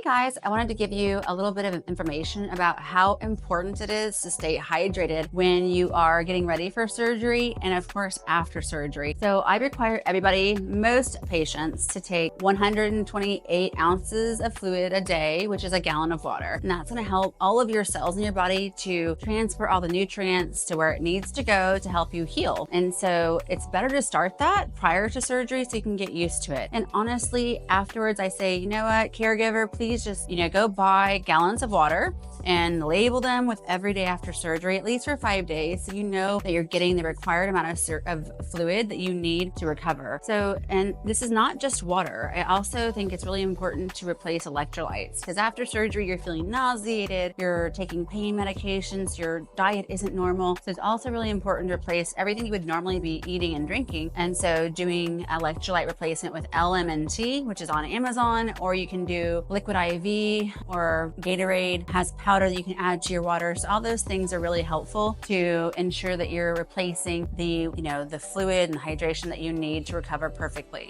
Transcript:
Hey guys, I wanted to give you a little bit of information about how important it is to stay hydrated when you are getting ready for surgery and of course after surgery. So I require everybody, most patients, to take 128 ounces of fluid a day, which is a gallon of water. And that's gonna help all of your cells in your body to transfer all the nutrients to where it needs to go to help you heal. And so it's better to start that prior to surgery so you can get used to it. And honestly, afterwards I say, you know what, caregiver, please just, go buy gallons of water and label them with every day after surgery, at least for 5 days, so you know that you're getting the required amount of fluid that you need to recover. So, and this is not just water. I also think it's really important to replace electrolytes, because after surgery, you're feeling nauseated, you're taking pain medications, your diet isn't normal. So it's also really important to replace everything you would normally be eating and drinking. And so doing electrolyte replacement with LMNT, which is on Amazon, or you can do Liquid IV, or Gatorade has powder that you can add to your water. So all those things are really helpful to ensure that you're replacing the fluid and hydration that you need to recover perfectly.